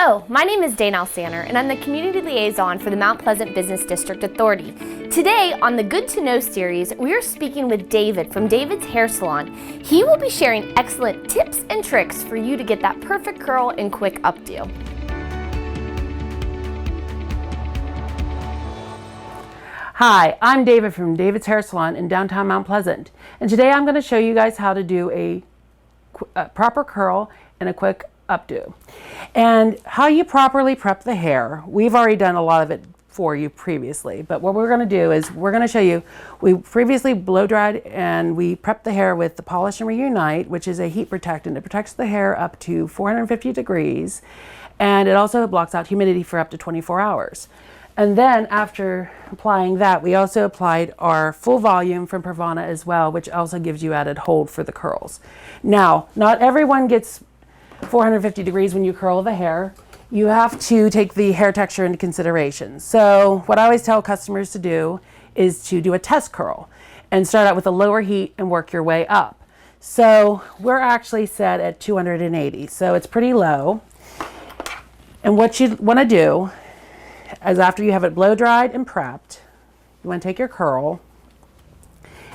Hello, my name is Dana Alsaner, and I'm the Community Liaison for the Mount Pleasant Business District Authority. Today, on the Good to Know series, we are speaking with David from David's Hair Salon. He will be sharing excellent tips and tricks for you to get that perfect curl and quick updo. Hi, I'm David from David's Hair Salon in downtown Mount Pleasant, and today I'm going to show you guys how to do a proper curl and a quick updo, and how you properly prep the hair. We've already done a lot of it for you previously, but what we're going to do is we're going to show you, we previously blow dried and we prepped the hair with the Polish and Reunite, which is a heat protectant. It protects the hair up to 450 degrees, and it also blocks out humidity for up to 24 hours. And then after applying that, we also applied our full volume from Pravana as well, which also gives you added hold for the curls. Now, not everyone gets 450 degrees when you curl the hair. You have to take the hair texture into consideration. So what I always tell customers to do is to do a test curl and start out with a lower heat and work your way up. So we're actually set at 280, so it's pretty low. And what you want to do is, after you have it blow dried and prepped, you want to take your curl,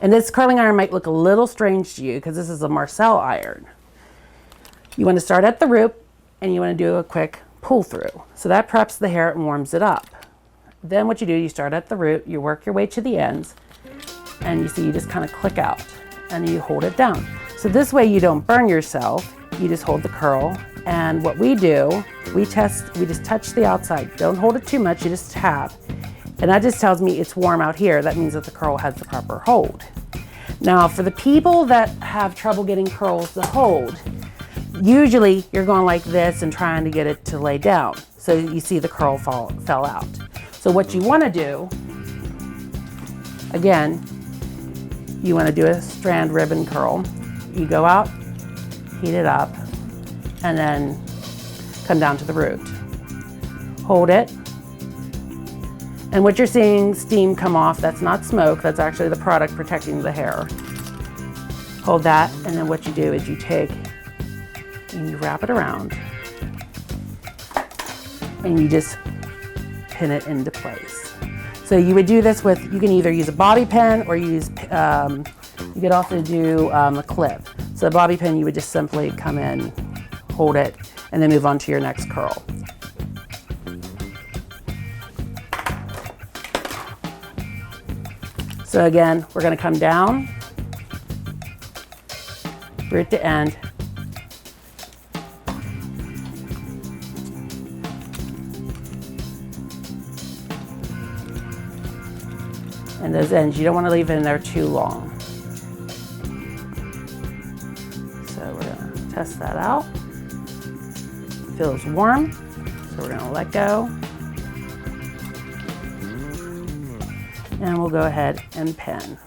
and this curling iron might look a little strange to you because this is a Marcel iron. You want to start at the root and you want to do a quick pull through. So that preps the hair and warms it up. Then what you do, you start at the root, you work your way to the ends, and you see you just kind of click out and you hold it down. So this way you don't burn yourself, you just hold the curl. And what we do, we just touch the outside. Don't hold it too much, you just tap. And that just tells me it's warm out here. That means that the curl has the proper hold. Now, for the people that have trouble getting curls to hold, usually you're going like this and trying to get it to lay down. So you see the curl fell out. So what you want to do, again, you want to do a strand ribbon curl. You go out, heat it up, and then come down to the root. Hold it. And what you're seeing steam come off, that's not smoke, that's actually the product protecting the hair. Hold that, and then what you do is you take and you wrap it around and you just pin it into place. So you would do this with, you can either use a bobby pin or use, you could also do a clip. So the bobby pin, you would just simply come in, hold it, and then move on to your next curl. So again, we're going to come down, root to end, and those ends, you don't want to leave it in there too long. So we're going to test that out. Feels warm, so we're going to let go. And we'll go ahead and pin.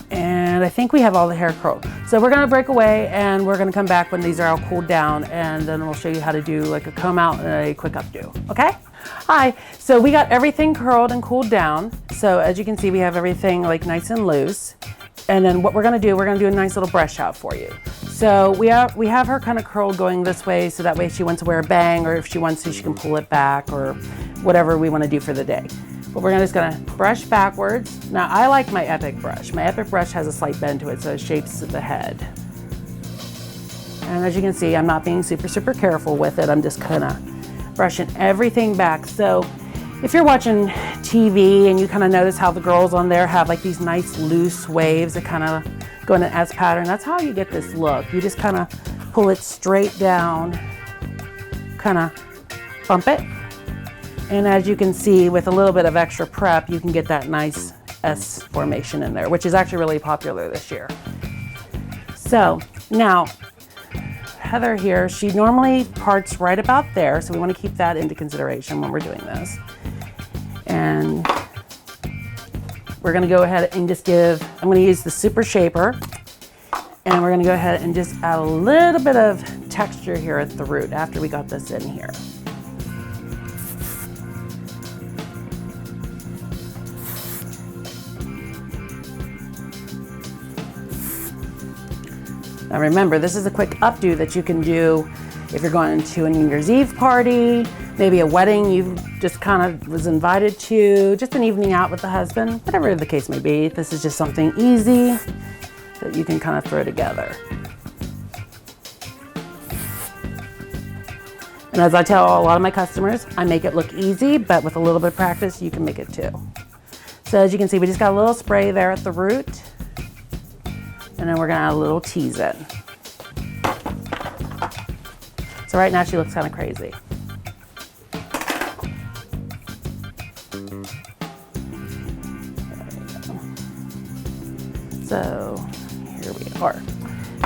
And I think we have all the hair curled. So we're going to break away and we're going to come back when these are all cooled down, and then we'll show you how to do like a comb out and a quick updo. Okay? Hi. So we got everything curled and cooled down. So as you can see, we have everything like nice and loose. And then what we're going to do, we're going to do a nice little brush out for you. So we have her kind of curled going this way, so that way if she wants to wear a bang, or if she wants to, she can pull it back, or whatever we want to do for the day. But we're just going to brush backwards. Now I like my Epic brush. My Epic brush has a slight bend to it, so it shapes the head. And as you can see, I'm not being super careful with it. I'm just kind of brushing everything back. So if you're watching TV and you kind of notice how the girls on there have like these nice loose waves that kind of go in an S pattern, that's how you get this look. You just kind of pull it straight down, kind of bump it. And as you can see, with a little bit of extra prep, you can get that nice S formation in there, which is actually really popular this year. So now, Heather here, she normally parts right about there, so we want to keep that into consideration when we're doing this. And we're going to go ahead and just I'm going to use the Super Shaper, and we're going to go ahead and just add a little bit of texture here at the root after we got this in here. Now remember, this is a quick updo that you can do if you're going to a New Year's Eve party, maybe a wedding you just kind of was invited to, just an evening out with the husband, whatever the case may be. This is just something easy that you can kind of throw together. And as I tell a lot of my customers, I make it look easy, but with a little bit of practice, you can make it too. So as you can see, we just got a little spray there at the root, and then we're gonna add a little tease in. So right now she looks kind of crazy. So here we are.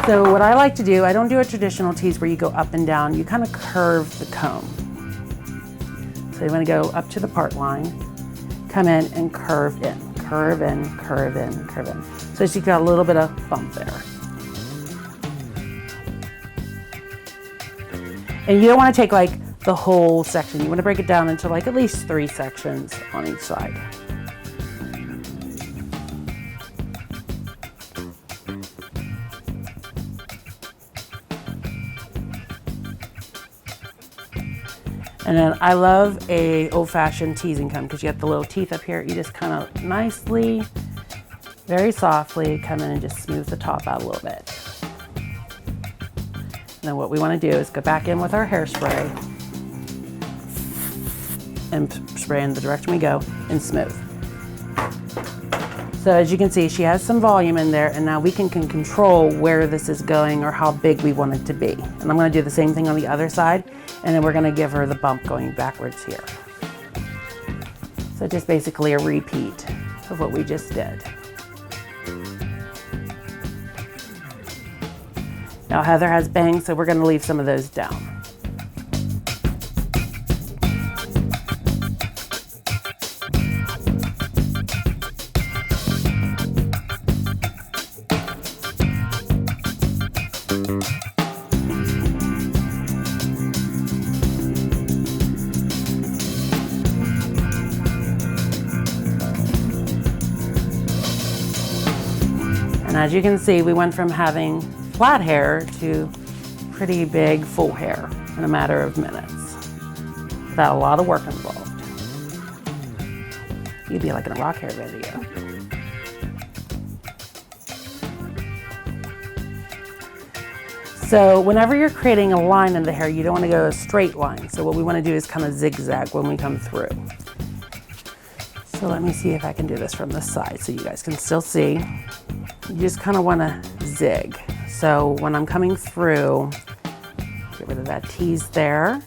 So what I like to do, I don't do a traditional tease where you go up and down, you kind of curve the comb. So you want to go up to the part line, come in and curve in, curve in, curve in, curve in. So she's got a little bit of bump there. And you don't want to take like the whole section. You want to break it down into like at least 3 sections on each side. And then I love a old-fashioned teasing comb because you have the little teeth up here. You just kind of nicely, very softly come in and just smooth the top out a little bit. And then what we want to do is go back in with our hairspray and spray in the direction we go and smooth. So as you can see, she has some volume in there, and now we can control where this is going or how big we want it to be. And I'm going to do the same thing on the other side, and then we're going to give her the bump going backwards here. So just basically a repeat of what we just did. Now Heather has bangs, so we're going to leave some of those down. And as you can see, we went from having flat hair to pretty big full hair in a matter of minutes without a lot of work involved. You'd be like in a rock hair video. So whenever you're creating a line in the hair, you don't want to go a straight line. So what we want to do is kind of zigzag when we come through. So let me see if I can do this from the side so you guys can still see. You just kind of want to zig. So when I'm coming through, get rid of that tease there,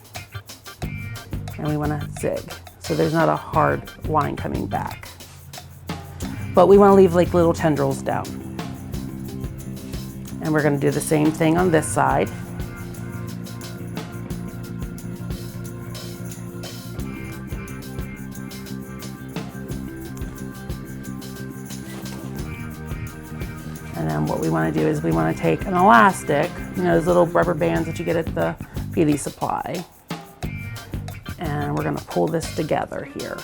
and we want to zig. So there's not a hard line coming back. But we want to leave like little tendrils down. And we're going to do the same thing on this side. And then what we want to do is we want to take an elastic, you know, those little rubber bands that you get at the beauty supply. And we're going to pull this together here.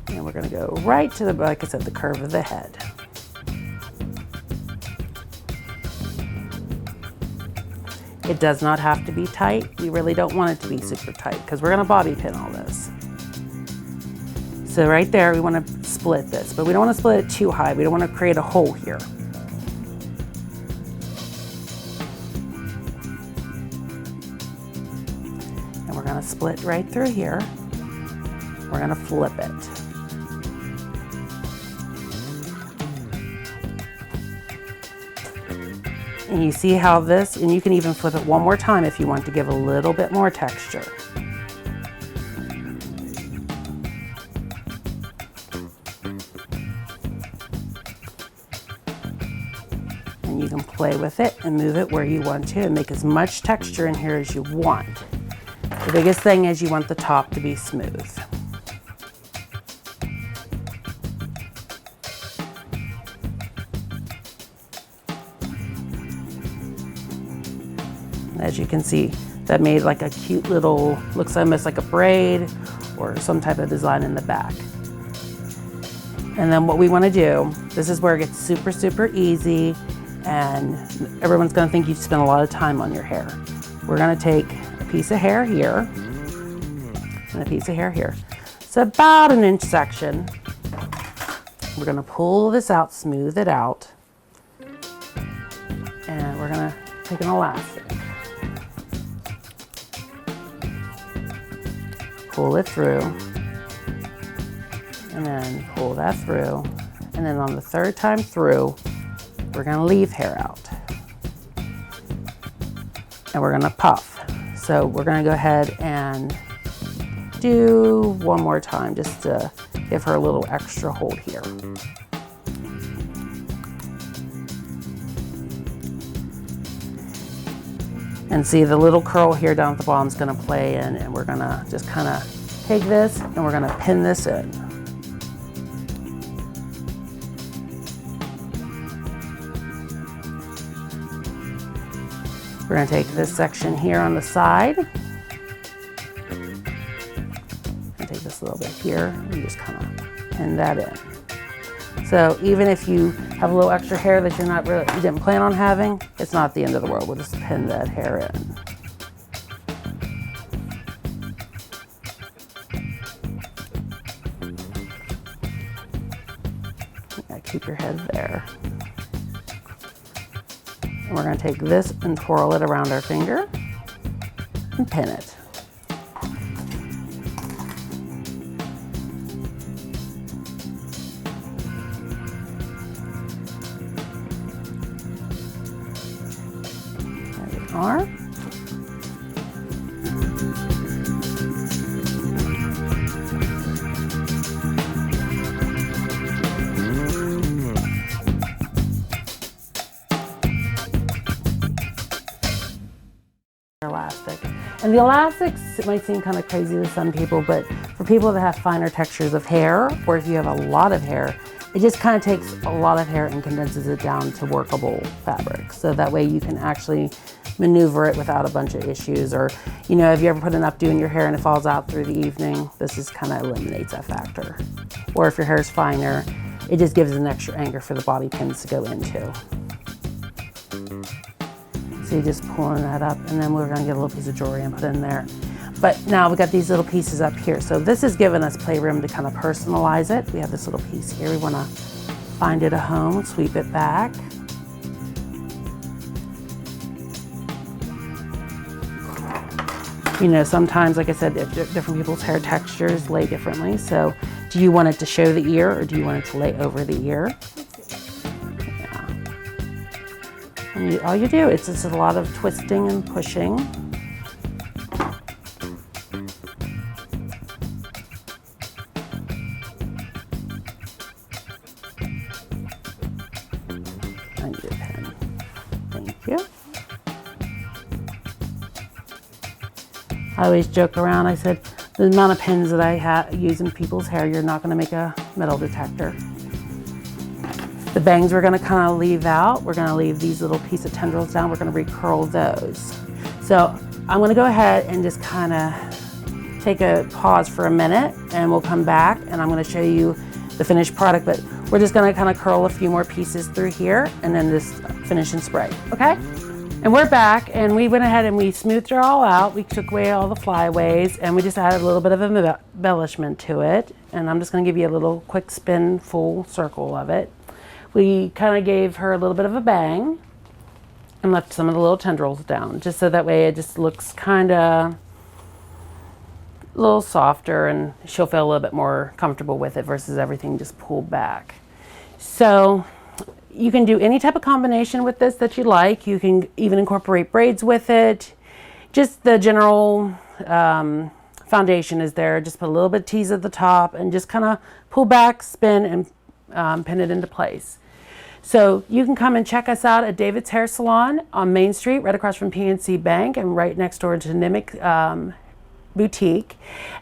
And we're going to go right to the, like I said, the curve of the head. It does not have to be tight. We really don't want it to be super tight because we're going to bobby pin all this. So right there, we want to split this, but we don't want to split it too high. We don't want to create a hole here. And we're going to split right through here. We're going to flip it. And you see how this, and you can even flip it one more time if you want to give a little bit more texture. And you can play with it and move it where you want to and make as much texture in here as you want. The biggest thing is you want the top to be smooth. As you can see, that made like a cute little, looks almost like a braid or some type of design in the back. And then what we want to do, this is where it gets super, super easy, and everyone's going to think you've spent a lot of time on your hair. We're going to take a piece of hair here and a piece of hair here. It's about an inch section. We're going to pull this out, smooth it out, and we're going to take an elastic. Pull it through, and then pull that through, and then on the third time through, we're going to leave hair out, and we're going to puff. So we're going to go ahead and do one more time just to give her a little extra hold here. And see, the little curl here down at the bottom is going to play in, and we're going to just kind of take this and we're going to pin this in. We're going to take this section here on the side and take this a little bit here and just kind of pin that in. So even if you have a little extra hair that you didn't plan on having, it's not the end of the world. We'll just pin that hair in. Yeah, keep your head there. And we're going to take this and twirl it around our finger and pin it. There we are. Elastic. And the elastics, it might seem kind of crazy to some people, but for people that have finer textures of hair, or if you have a lot of hair, it just kind of takes a lot of hair and condenses it down to workable fabric. So that way you can actually maneuver it without a bunch of issues. Or, you know, if you ever put an updo in your hair and it falls out through the evening, this just kind of eliminates that factor. Or if your hair is finer, it just gives an extra anchor for the bobby pins to go into. So you're just pulling that up, and then we're gonna get a little piece of jewelry and put in there. But now we've got these little pieces up here. So this is giving us playroom to kind of personalize it. We have this little piece here. We wanna find it a home, sweep it back. You know, sometimes, like I said, different people's hair textures lay differently. So do you want it to show the ear, or do you want it to lay over the ear? And all you do, it's just a lot of twisting and pushing. I need a pen. Thank you. I always joke around, I said, the amount of pins that I use in people's hair, you're not gonna make a metal detector. The bangs we're gonna kind of leave out. We're gonna leave these little piece of tendrils down. We're gonna recurl those. So I'm gonna go ahead and just kind of take a pause for a minute, and we'll come back and I'm gonna show you the finished product, but we're just gonna kind of curl a few more pieces through here and then just finish and spray, okay? And we're back, and we went ahead and we smoothed her all out. We took away all the flyaways, and we just added a little bit of embellishment to it. And I'm just gonna give you a little quick spin, full circle of it. We kind of gave her a little bit of a bang and left some of the little tendrils down, just so that way it just looks kind of a little softer, and she'll feel a little bit more comfortable with it versus everything just pulled back. So you can do any type of combination with this that you like. You can even incorporate braids with it. Just the general foundation is there. Just put a little bit of tease at the top and just kind of pull back, spin, and pin it into place. So you can come and check us out at David's Hair Salon on Main Street, right across from PNC Bank and right next door to Nimic Boutique.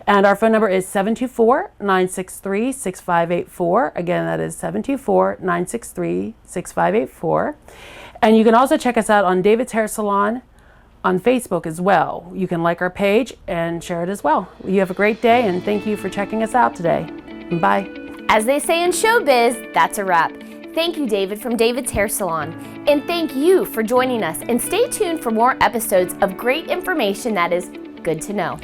And our phone number is 724-963-6584. Again, that is 724-963-6584. And you can also check us out on David's Hair Salon on Facebook as well. You can like our page and share it as well. You have a great day, and thank you for checking us out today. Bye. As they say in showbiz, that's a wrap. Thank you, David from David's Hair Salon. And thank you for joining us. And stay tuned for more episodes of great information that is good to know.